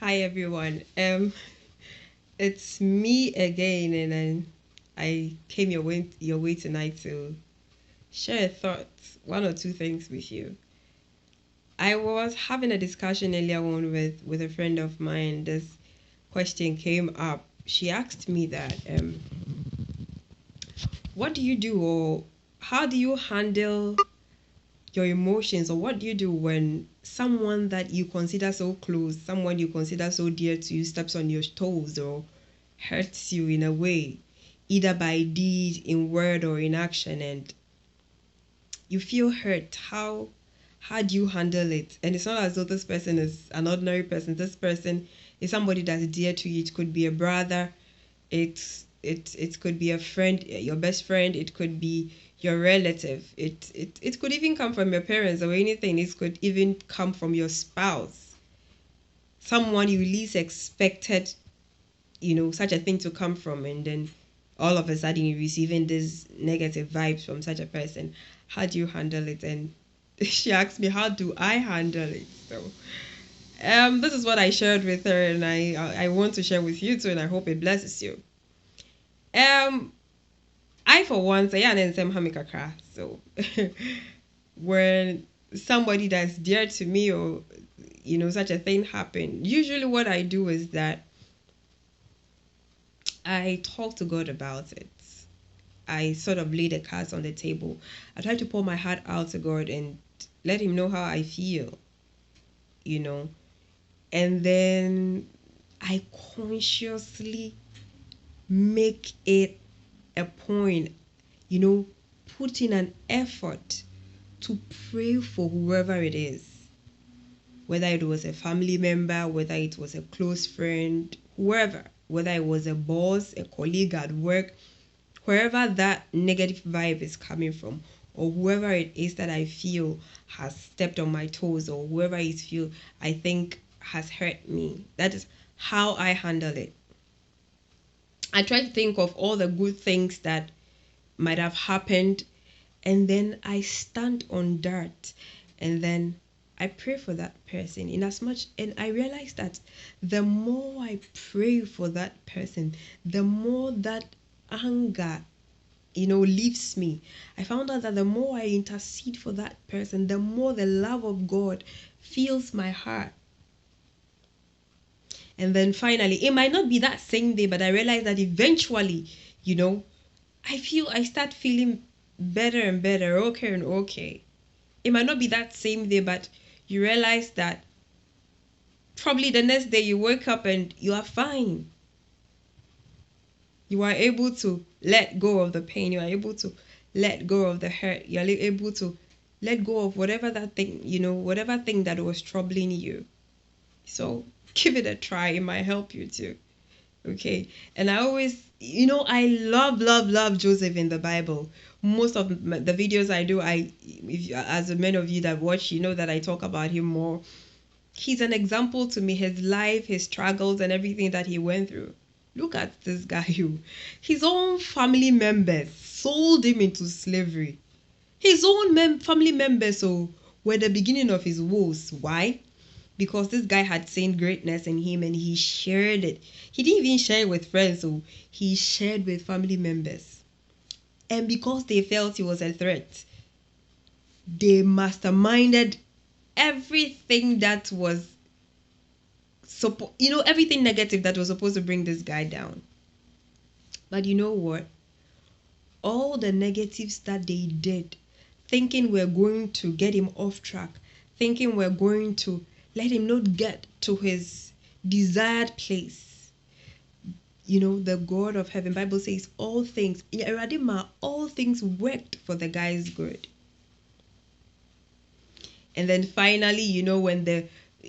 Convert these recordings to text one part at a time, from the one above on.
Hi everyone. It's me again, and then I came your way tonight to share a thought, one or two things with you. I was having a discussion earlier on with a friend of mine. This question came up. She asked me that, what do you do, or how do you handle your emotions, or what do you do when someone that you consider so close, someone you consider so dear to you, steps on your toes or hurts you in a way, either by deed, in word, or in action, and you feel hurt? How do you handle it? And it's not as though this person is an ordinary person. This person is somebody that's dear to you. It could be a brother, it could be a friend, your best friend, it could be your relative, it could even come from your parents or anything. It could even come from your spouse, someone you least expected, such a thing to come from, and then all of a sudden you're receiving these negative vibes from such a person. How do you handle it? And she asked me, how do I handle it? So this is what I shared with her, and I want to share with you too, and I hope it blesses you. um I, for one, say, yeah, and then Hamikakra. So when somebody that's dear to me, or such a thing happen, usually what I do is that I talk to God about it. I sort of lay the cards on the table. I try to pour my heart out to God and let Him know how I feel, you know. And then I consciously make it a point, you know, put in an effort to pray for whoever it is, whether it was a family member, whether it was a close friend, whoever, whether it was a boss, a colleague at work, wherever that negative vibe is coming from, or whoever it is that I feel has stepped on my toes, or whoever it feel I think has hurt me. That is how I handle it. I try to think of all the good things that might have happened, and then I stand on that, and then I pray for that person in as much, and I realize that the more I pray for that person, the more that anger, leaves me. I found out that the more I intercede for that person, the more the love of God fills my heart. And then finally, it might not be that same day, but I realize that eventually, you know, I start feeling better and better, okay and okay. It might not be that same day, but you realize that probably the next day you wake up and you are fine. You are able to let go of the pain. You are able to let go of the hurt. You are able to let go of whatever that thing, whatever thing that was troubling you. So give it a try. It might help you too. Okay. And I always, I love Joseph in the Bible. Most of the videos I do, as a many of you that watch, you know that I talk about him more. He's an example to me, his life, his struggles, and everything that he went through. Look at this guy who his own family members sold him into slavery. His own family members were the beginning of his woes. Why? Because this guy had seen greatness in him and he shared it. He didn't even share it with friends, so he shared with family members. And because they felt he was a threat, they masterminded everything that was everything negative that was supposed to bring this guy down. But you know what? All the negatives that they did, thinking we're going to get him off track, thinking we're going to let him not get to his desired place. The God of heaven, Bible says all things, all things worked for the guy's good. And then finally,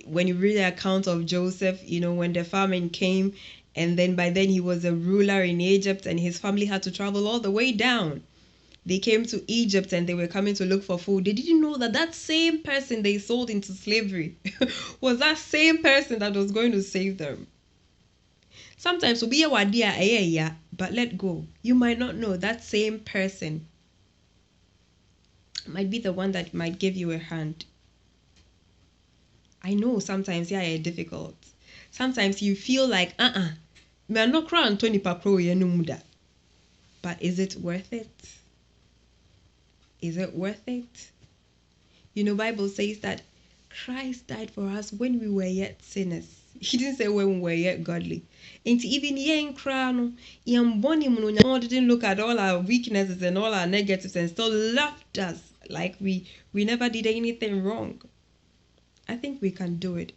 when you read the account of Joseph, when the famine came, and then by then he was a ruler in Egypt, and his family had to travel all the way down. They came to Egypt and they were coming to look for food. They didn't know that that same person they sold into slavery was that same person that was going to save them. Sometimes will be a wadia, but let go. You might not know that same person might be the one that might give you a hand. I know sometimes, yeah, it's difficult. Sometimes you feel like, me are not crying Tony Pakro Yenumuda. But is it worth it? Is it worth it? You know, Bible says that Christ died for us when we were yet sinners. He didn't say when we were yet godly. And even yen crown, yen boni muno didn't look at all our weaknesses and all our negatives and still loved us like we never did anything wrong. I think we can do it.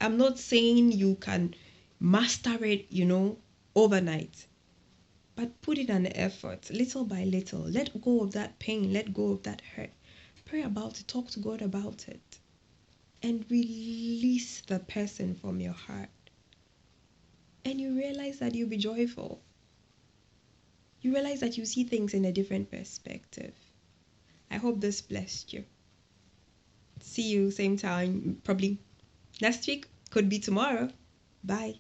I'm not saying you can master it, overnight. But put in an effort, little by little. Let go of that pain, let go of that hurt. Pray about it, talk to God about it. And release the person from your heart. And you realize that you'll be joyful. You realize that you see things in a different perspective. I hope this blessed you. See you same time, probably next week, could be tomorrow. Bye.